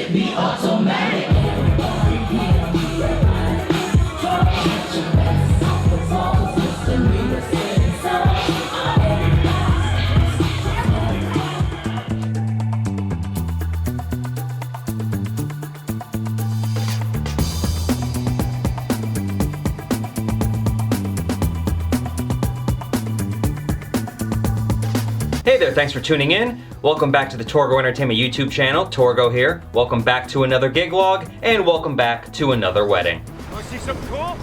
Hey there, thanks for tuning in. Welcome back to the Torgo Entertainment YouTube channel. Torgo here. Welcome back to another gig log, and welcome back to another wedding. Want to see something cool?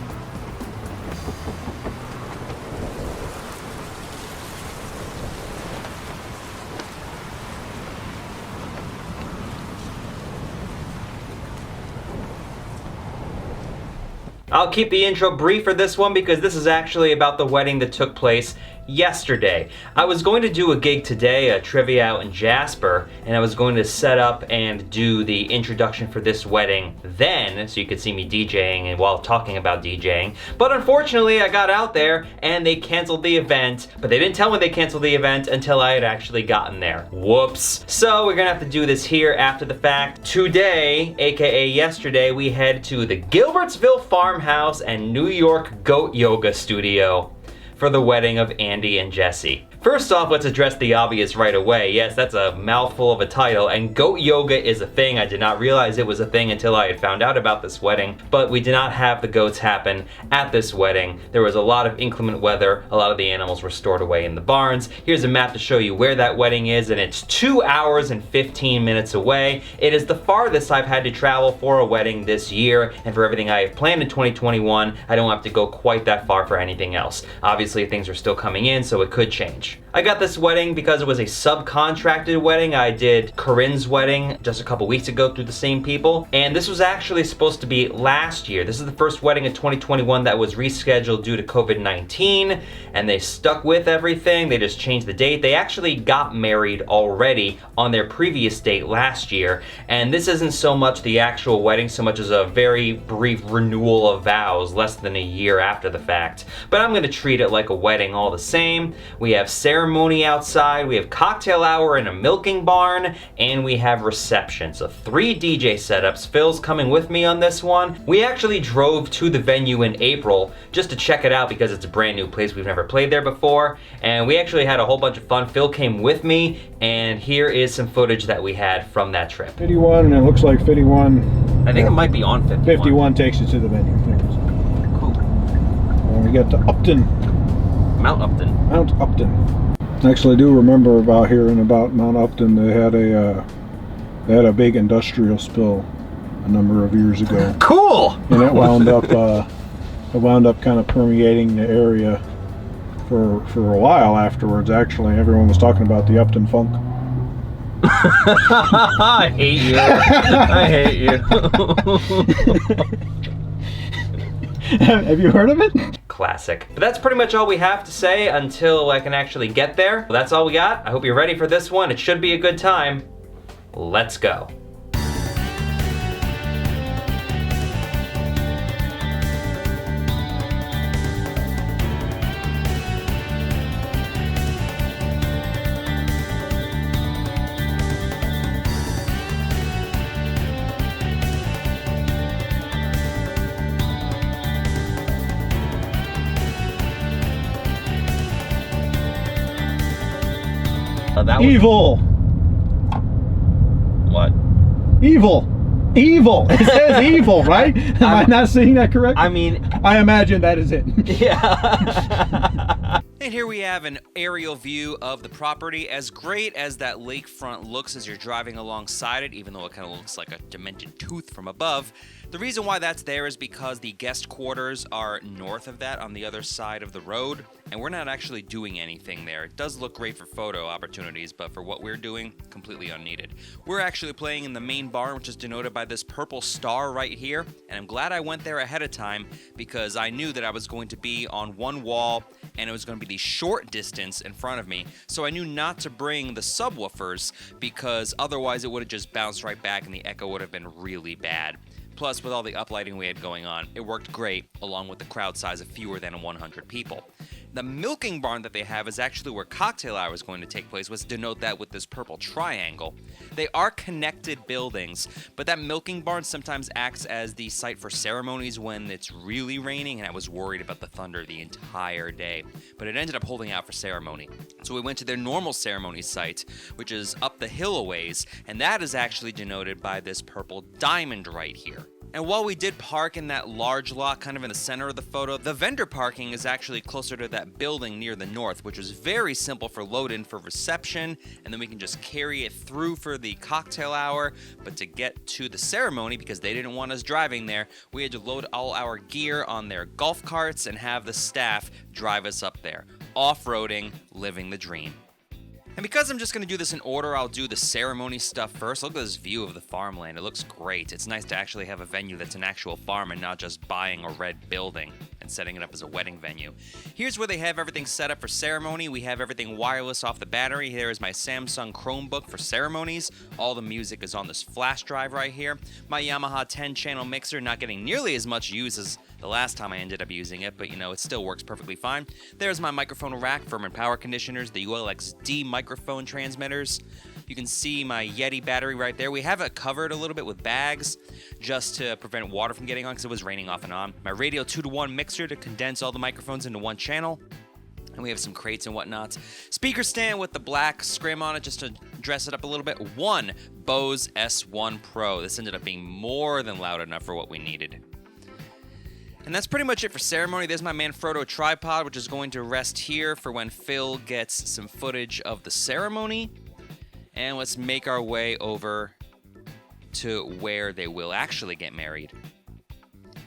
I'll keep the intro brief for this one because this is actually about the wedding that took place yesterday. I was going to do a gig today, a trivia out in Jasper, and I was going to set up and do the introduction for this wedding then, so you could see me DJing and while talking about DJing. But unfortunately, I got out there and they canceled the event, but they didn't tell me they canceled the event until I had actually gotten there. Whoops. So we're gonna have to do this here after the fact. Today, aka yesterday, we head to the Gilbertsville Farmhouse and New York Goat Yoga Studio for the wedding of Andy and Jessie. First off, let's address the obvious right away. Yes, that's a mouthful of a title, and goat yoga is a thing. I did not realize it was a thing until I had found out about this wedding, but we did not have the goats happen at this wedding. There was a lot of inclement weather. A lot of the animals were stored away in the barns. Here's a map to show you where that wedding is, and it's 2 hours and 15 minutes away. It is the farthest I've had to travel for a wedding this year, and for everything I have planned in 2021, I don't have to go quite that far for anything else. Obviously, things are still coming in, so it could change. I got this wedding because it was a subcontracted wedding. I did Corinne's wedding just a couple weeks ago through the same people, and this was actually supposed to be last year. This is the first wedding in 2021 that was rescheduled due to COVID-19, and they stuck with everything. They just changed the date. They actually got married already on their previous date last year, and this isn't so much the actual wedding so much as a very brief renewal of vows less than a year after the fact. But I'm gonna treat it like a wedding all the same. We have ceremony outside, we have cocktail hour in a milking barn, and we have reception. So 3 DJ setups. Phil's coming with me on this one. We actually drove to the venue in April just to check it out because it's a brand new place. We've never played there before, and we actually had a whole bunch of fun. Phil came with me, and here is some footage that we had from that trip. 51, and it looks like 51. I think it might be on 51. 51 takes you to the venue. Cool. And we get to Upton. Mount Upton. Mount Upton. Actually, I do remember about hearing about Mount Upton. They had a big industrial spill a number of years ago. Cool. And it wound up kind of permeating the area for a while afterwards. Actually, everyone was talking about the Upton Funk. I hate you. I hate you. Have you heard of it? Classic. But that's pretty much all we have to say until I can actually get there. Well, that's all we got. I hope you're ready for this one. It should be a good time. Let's go. Evil. What? Evil. Evil. It says evil, right? Am I not saying that correct? I mean, I imagine that is it. yeah. And here we have an aerial view of the property. As great as that lakefront looks as you're driving alongside it, even though it kind of looks like a demented tooth from above, the reason why that's there is because the guest quarters are north of that on the other side of the road, and we're not actually doing anything there. It does look great for photo opportunities, but for what we're doing, completely unneeded. We're actually playing in the main barn, which is denoted by this purple star right here, and I'm glad I went there ahead of time because I knew that I was going to be on one wall and it was going to be the short distance in front of me, so I knew not to bring the subwoofers because otherwise it would have just bounced right back and the echo would have been really bad. Plus, with all the uplighting we had going on, it worked great, along with the crowd size of fewer than 100 people. The milking barn that they have is actually where cocktail hour is going to take place. Let's denote that with this purple triangle. They are connected buildings, but that milking barn sometimes acts as the site for ceremonies when it's really raining, and I was worried about the thunder the entire day. But it ended up holding out for ceremony. So we went to their normal ceremony site, which is up the hill a ways, and that is actually denoted by this purple diamond right here. And while we did park in that large lot kind of in the center of the photo, the vendor parking is actually closer to that building near the north, which was very simple for load-in for reception, and then we can just carry it through for the cocktail hour. But to get to the ceremony, because they didn't want us driving there, we had to load all our gear on their golf carts and have the staff drive us up there. Off-roading, living the dream. And because I'm just going to do this in order, I'll do the ceremony stuff first. Look at this view of the farmland. It looks great. It's nice to actually have a venue that's an actual farm and not just buying a red building and setting it up as a wedding venue. Here's where they have everything set up for ceremony. We have everything wireless off the battery. Here is my Samsung Chromebook for ceremonies. All the music is on this flash drive right here. My Yamaha 10-channel mixer, not getting nearly as much use as the last time I ended up using it, but it still works perfectly fine. There's my microphone rack for my power conditioners, the ULXD microphone transmitters. You can see my Yeti battery right there. We have it covered a little bit with bags just to prevent water from getting on because it was raining off and on. My radio 2-to-1 mixer to condense all the microphones into one channel. And we have some crates and whatnot. Speaker stand with the black scrim on it just to dress it up a little bit. One Bose S1 Pro. This ended up being more than loud enough for what we needed. And that's pretty much it for ceremony. There's my Manfrotto tripod, which is going to rest here for when Phil gets some footage of the ceremony. And let's make our way over to where they will actually get married.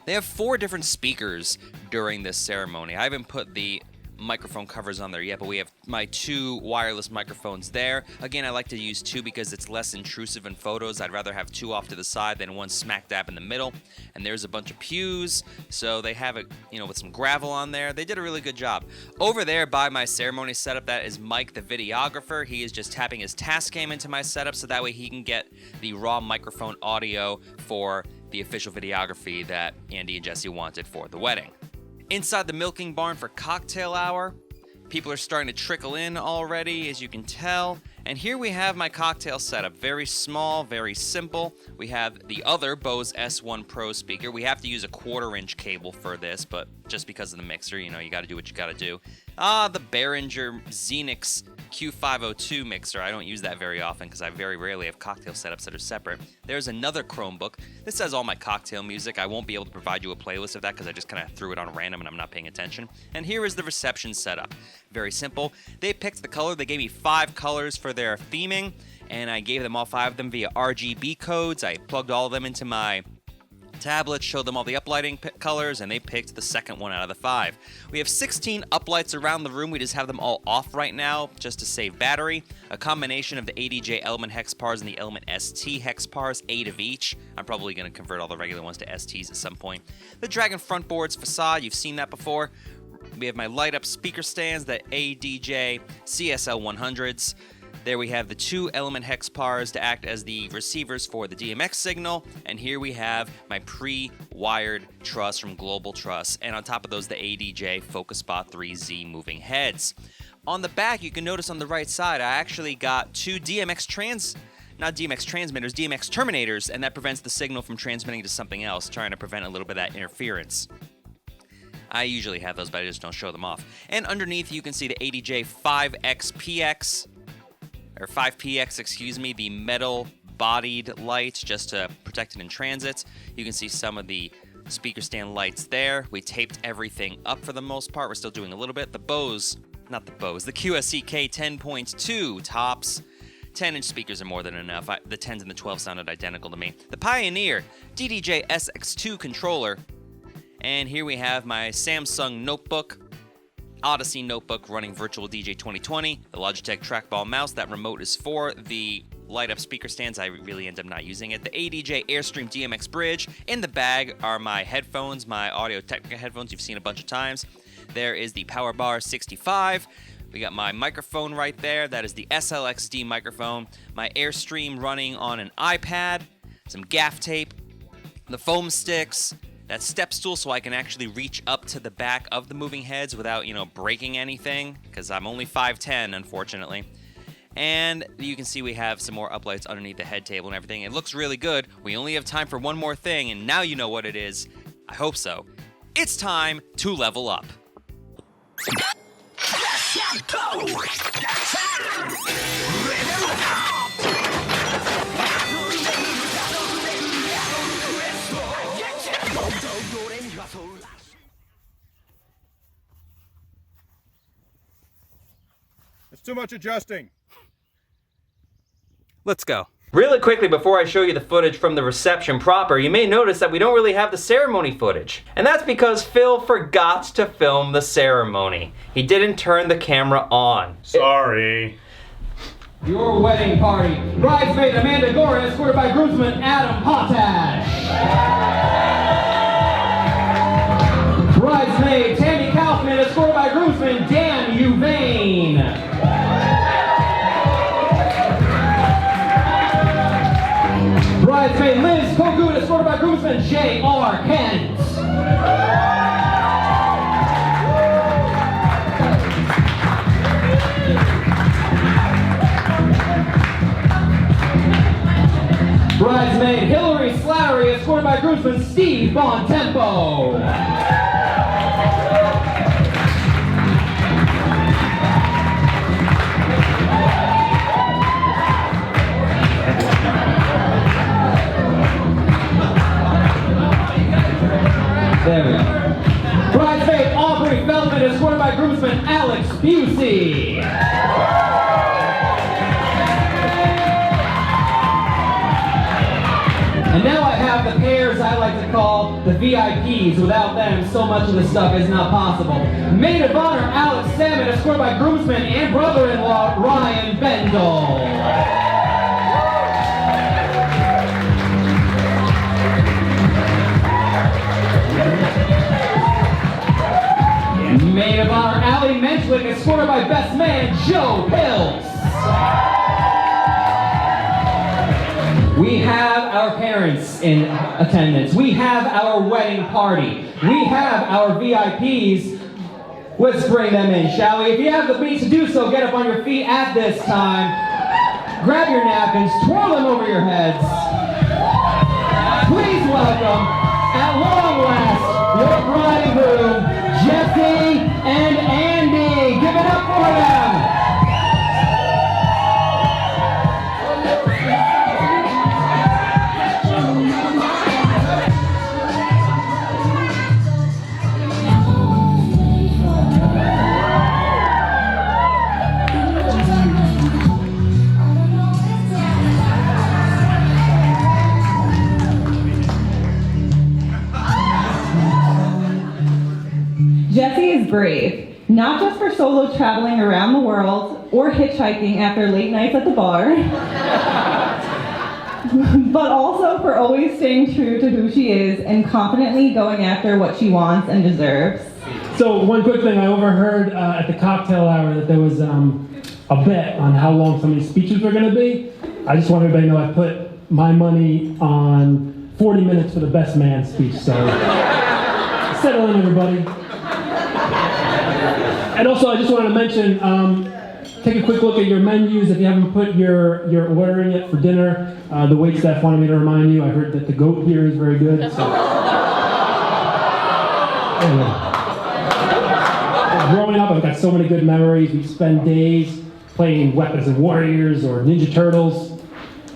They have 4 different speakers during this ceremony. I haven't put the microphone covers on there yet, but we have my 2 wireless microphones there. Again, I like to use 2 because it's less intrusive in photos. I'd rather have 2 off to the side than one smack dab in the middle. And there's a bunch of pews, so they have it, with some gravel on there. They did a really good job. Over there by my ceremony setup, that is Mike, the videographer. He is just tapping his Tascam into my setup so that way he can get the raw microphone audio for the official videography that Andy and Jessie wanted for the wedding. Inside the milking barn for cocktail hour, people are starting to trickle in already, as you can tell. And here we have my cocktail setup. Very small, very simple. We have the other Bose S1 Pro speaker. We have to use a 1/4-inch cable for this, but just because of the mixer, you got to do what you got to do. The Behringer Xenix Q502 mixer. I don't use that very often because I very rarely have cocktail setups that are separate. There's another Chromebook. This has all my cocktail music. I won't be able to provide you a playlist of that because I just kind of threw it on random and I'm not paying attention. And here is the reception setup. Very simple. They picked the color. They gave me 5 colors for their theming, and I gave them all 5 of them via RGB codes. I plugged all of them into my tablet, showed them all the uplighting colors, and they picked the second one out of the 5. We have 16 uplights around the room. We just have them all off right now just to save battery. A combination of the ADJ Element hex pars and the Element ST hex pars, 8 of each. I'm probably going to convert all the regular ones to STs at some point. The Dragon front boards facade, you've seen that before. We have my light up speaker stands, the ADJ CSL 100s. There we have the 2 Element hex pars to act as the receivers for the DMX signal. And here we have my pre-wired truss from Global Truss. And on top of those, the ADJ Focus Spot 3Z moving heads. On the back, you can notice on the right side, I actually got 2 DMX terminators, and that prevents the signal from transmitting to something else, trying to prevent a little bit of that interference. I usually have those, but I just don't show them off. And underneath, you can see the ADJ 5PX, the metal-bodied light, just to protect it in transit. You can see some of the speaker stand lights there. We taped everything up for the most part. We're still doing a little bit. The QSC K10.2 tops. 10-inch speakers are more than enough. The 10s and the 12s sounded identical to me. The Pioneer DDJ SX2 controller. And here we have my Samsung notebook, Odyssey notebook running Virtual DJ 2020, the Logitech trackball mouse. That remote is for the light-up speaker stands. I really end up not using it. The ADJ Airstream DMX bridge. In the bag are my headphones, my Audio-Technica headphones you've seen a bunch of times. There is the PowerBar 65. We got my microphone right there. That is the SLXD microphone. My Airstream running on an iPad. Some gaff tape. The foam sticks. that step stool so I can actually reach up to the back of the moving heads without, breaking anything, because I'm only 5'10", unfortunately. And you can see we have some more uplights underneath the head table and everything. It looks really good. We only have time for one more thing, and now you know what it is. I hope so. It's time to level up. It's too much adjusting. Let's go. Really quickly before I show you the footage from the reception proper, you may notice that we don't really have the ceremony footage. And that's because Phil forgot to film the ceremony. He didn't turn the camera on. Sorry. Your wedding party. Bridesmaid Amanda Gore, escorted by groomsman Adam Potash. Bridesmaid Tammy Kaufman, escorted by groomsman Dan Uvain. Bridesmaid Liz Kogut, escorted by groomsman J.R. Kent. Bridesmaid Hillary Slattery, escorted by groomsman Steve Bontempo. There we go. Bridesmaid Aubrey Feldman, escorted by groomsman Alex Busey. And now I have the pairs I like to call the VIPs. Without them, so much of this stuff is not possible. Maid of honor Alex Salmon, escorted by groomsman and brother-in-law Ryan Bendel. Maid of honor Allie Menschlich, escorted by best man Joe Pills. We have our parents in attendance. We have our wedding party. We have our VIPs. Let's bring them in, shall we? If you have the means to do so, get up on your feet at this time. Grab your napkins, twirl them over your heads. Please welcome, at long last, your bride and groom, Jessie and Andy. Give it up for them. Jessie is brave, not just for solo traveling around the world or hitchhiking after late nights at the bar, but also for always staying true to who she is and confidently going after what she wants and deserves. So one quick thing, I overheard at the cocktail hour that there was a bet on how long some of these speeches were going to be. I just want everybody to know I put my money on 40 minutes for the best man speech, so settle in, everybody. And also, I just wanted to mention, take a quick look at your menus. If you haven't put your order in yet for dinner, the waitstaff wanted me to remind you. I heard that the goat here is very good. So. Anyway. Growing up, I've got so many good memories. We'd spend days playing Weapons and Warriors or Ninja Turtles.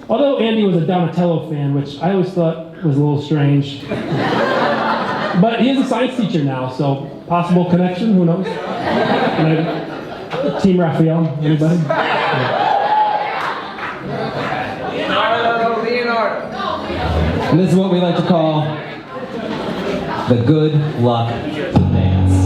Although Andy was a Donatello fan, which I always thought was a little strange. But he is a science teacher now, so possible connection, who knows? Team Raphael, anybody? Leonardo. And this is what we like to call the good luck dance.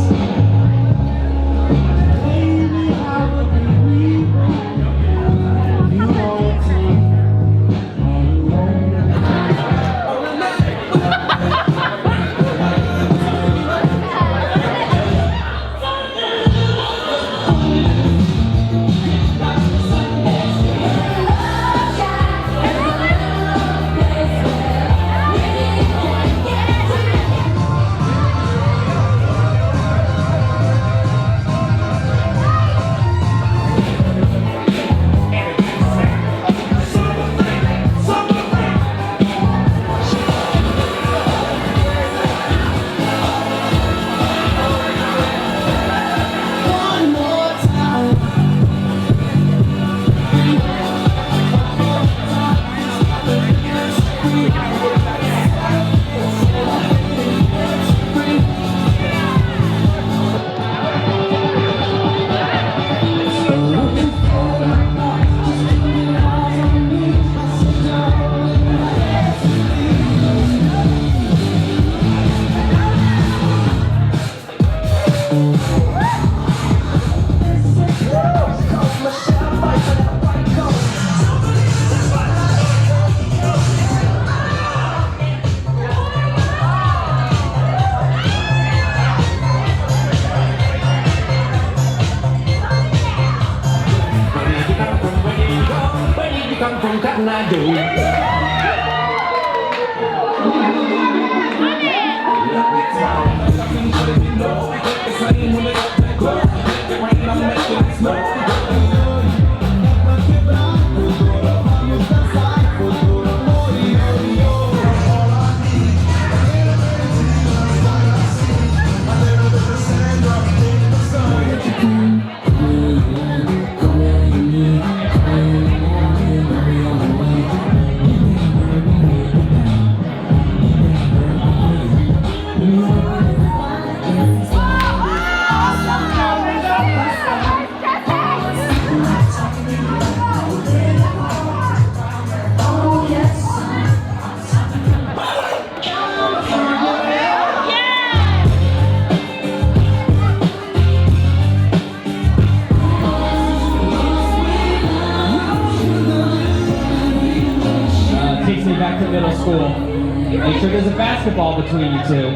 Back to middle school. Make sure there's a basketball between you two.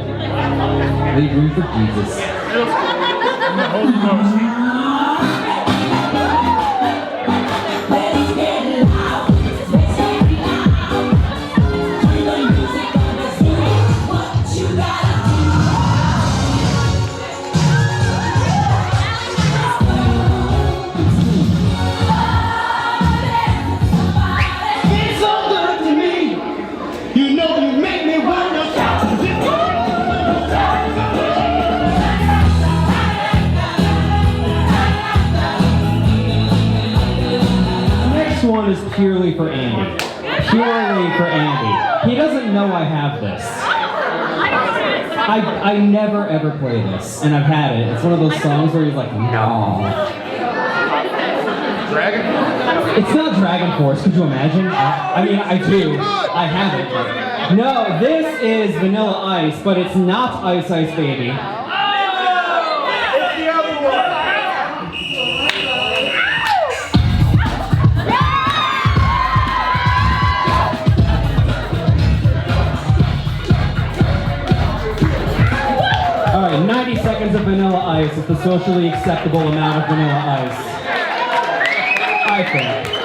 Leave room for Jesus. One is purely for Andy. Purely for Andy. He doesn't know I have this. I never ever play this, and I've had it. It's one of those songs where he's like, no. Dragon? It's not Dragon Force, could you imagine? I mean, I do. I have it. No, this is Vanilla Ice, but it's not Ice Ice Baby. All right, 90 seconds of Vanilla Ice is the socially acceptable amount of Vanilla Ice. I think.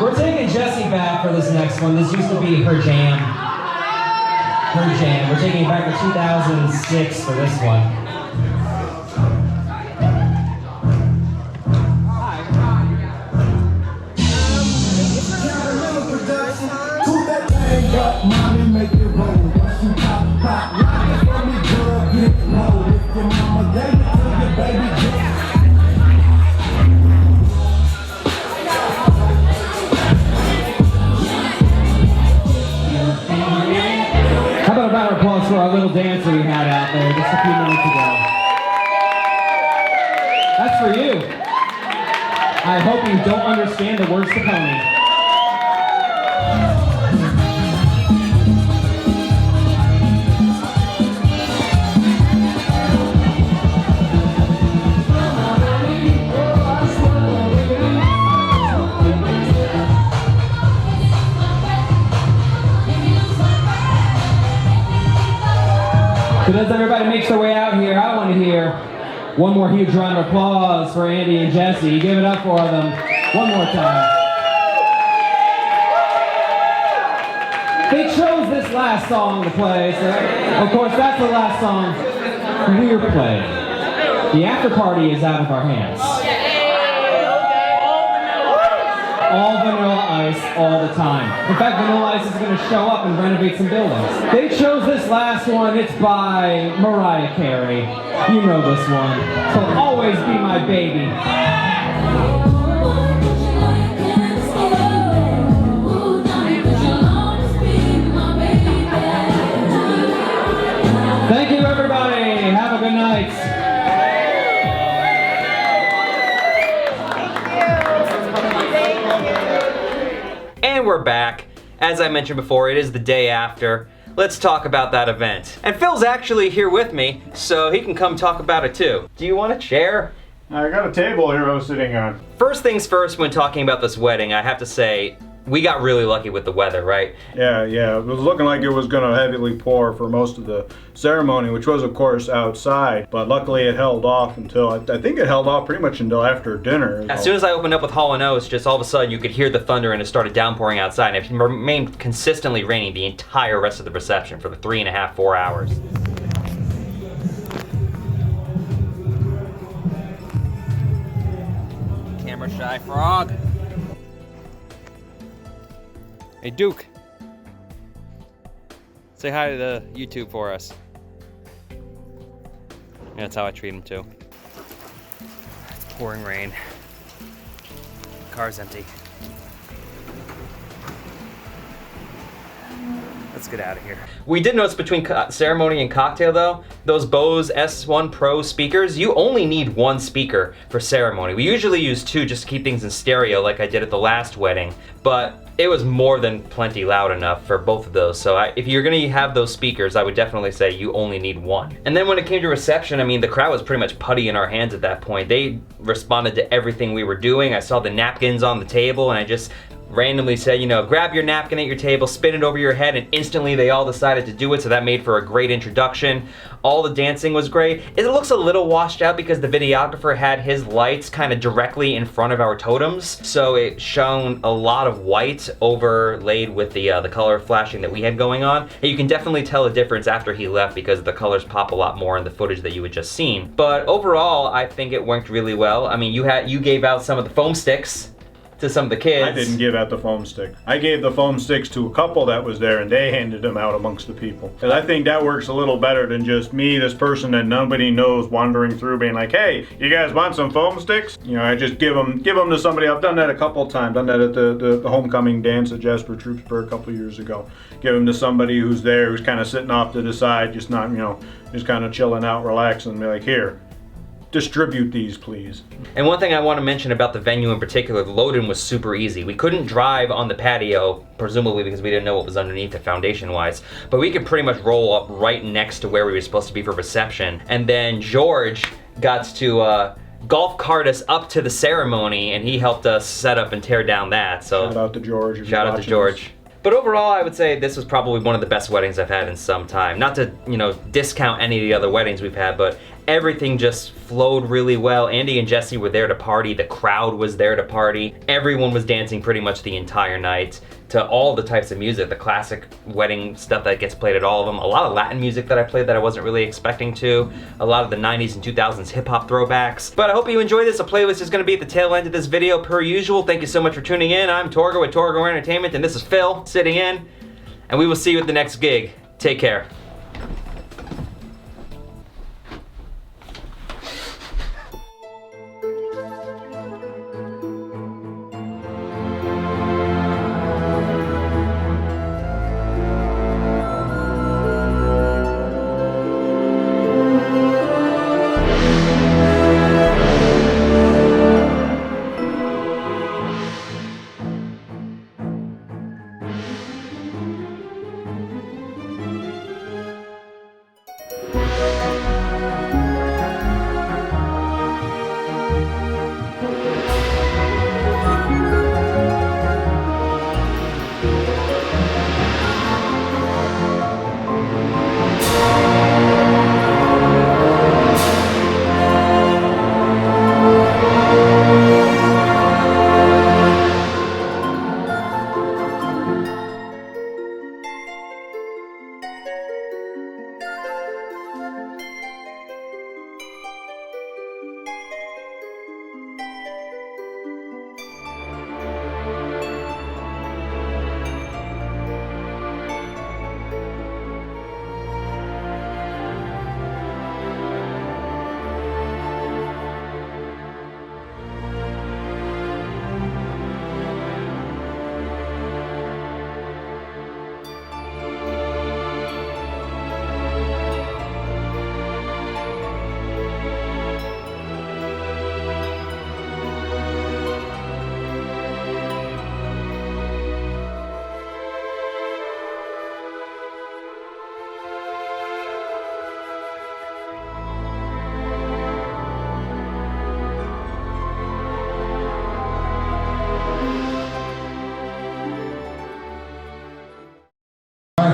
We're taking Jessie back for this next one. This used to be her jam. Her jam. We're taking it back to 2006 for this one. How about a round of applause for our little dancer we had out there just a few minutes ago? That's for you. I hope you don't understand the words to pony. So as everybody makes their way out here, I want to hear one more huge round of applause for Andy and Jessie. Give it up for them one more time. They chose this last song to play, so of course that's the last song we're playing. The after party is out of our hands. All Vanilla Ice all the time. In fact, Vanilla Ice is going to show up and renovate some buildings. They chose this last one. It's by Mariah Carey. You know this one. So Always Be My Baby. Thank you, everybody. Have a good night. And we're back. As I mentioned before, it is the day after. Let's talk about that event. And Phil's actually here with me, so he can come talk about it too. Do you want a chair? I got a table here I was sitting on. First things first, when talking about this wedding, I have to say, we got really lucky with the weather, right? Yeah, it was looking like it was going to heavily pour for most of the ceremony, which was of course outside, but luckily it held off until, I think it held off pretty much until after dinner. As soon as I opened up with Hall & Oates, just all of a sudden you could hear the thunder and it started downpouring outside, and it remained consistently raining the entire rest of the reception for the 3.5, 4 hours. Camera shy frog. Hey, Duke. Say hi to the YouTube for us. Yeah, that's how I treat him too. It's pouring rain. Car's empty. Let's get out of here. We did notice between ceremony and cocktail though, those Bose S1 Pro speakers, you only need one speaker for ceremony. We usually use two just to keep things in stereo like I did at the last wedding, but it was more than plenty loud enough for both of those. So if you're gonna have those speakers, I would definitely say you only need one. And then when it came to reception, I mean, the crowd was pretty much putty in our hands at that point. They responded to everything we were doing. I saw the napkins on the table and I just randomly said, you know, grab your napkin at your table, spin it over your head, and instantly they all decided to do it, so that made for a great introduction. All the dancing was great. It looks a little washed out because the videographer had his lights kind of directly in front of our totems, so it shone a lot of white overlaid with the color flashing that we had going on. And you can definitely tell a difference after he left because the colors pop a lot more in the footage that you had just seen. But overall, I think it worked really well. I mean, you gave out some of the foam sticks to some of the kids. I didn't give out the foam stick. I gave the foam sticks to a couple that was there and they handed them out amongst the people. Because I think that works a little better than just me, this person that nobody knows, wandering through being like, hey, you guys want some foam sticks? You know, I just give them to somebody. I've done that a couple times. Done that at the homecoming dance at Jasper Troopsburg a couple years ago. Give them to somebody who's there, who's kind of sitting off to the side, just not, you know, just kind of chilling out, relaxing, and be like, here, distribute these, please. And one thing I want to mention about the venue in particular, the load-in was super easy. We couldn't drive on the patio, presumably because we didn't know what was underneath it foundation-wise, but we could pretty much roll up right next to where we were supposed to be for reception. And then George got to golf cart us up to the ceremony, and he helped us set up and tear down that. So shout out to George. Shout out to George. But overall, I would say this was probably one of the best weddings I've had in some time. Not to, you know, discount any of the other weddings we've had, but Everything just flowed really well. Andy and Jessie were there to party. The crowd was there to party. Everyone was dancing pretty much the entire night to all the types of music, the classic wedding stuff that gets played at all of them. A lot of Latin music that I played that I wasn't really expecting to. A lot of the 90s and 2000s hip hop throwbacks. But I hope you enjoy this. A playlist is gonna be at the tail end of this video per usual. Thank you so much for tuning in. I'm Torgo with Torgo Entertainment, and this is Phil sitting in. And we will see you at the next gig. Take care.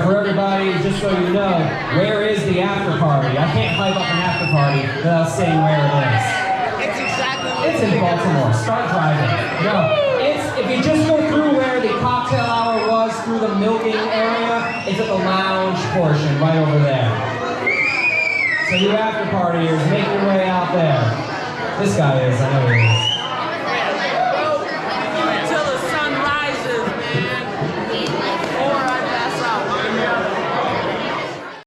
For everybody, just so you know, where is the after party? I can't hype up an after party without saying where it is. It's in Baltimore. Start driving. No, if you just go through where the cocktail hour was, through the milking area, it's at the lounge portion right over there. So you after partiers, make your way out there. This guy is, I know he is.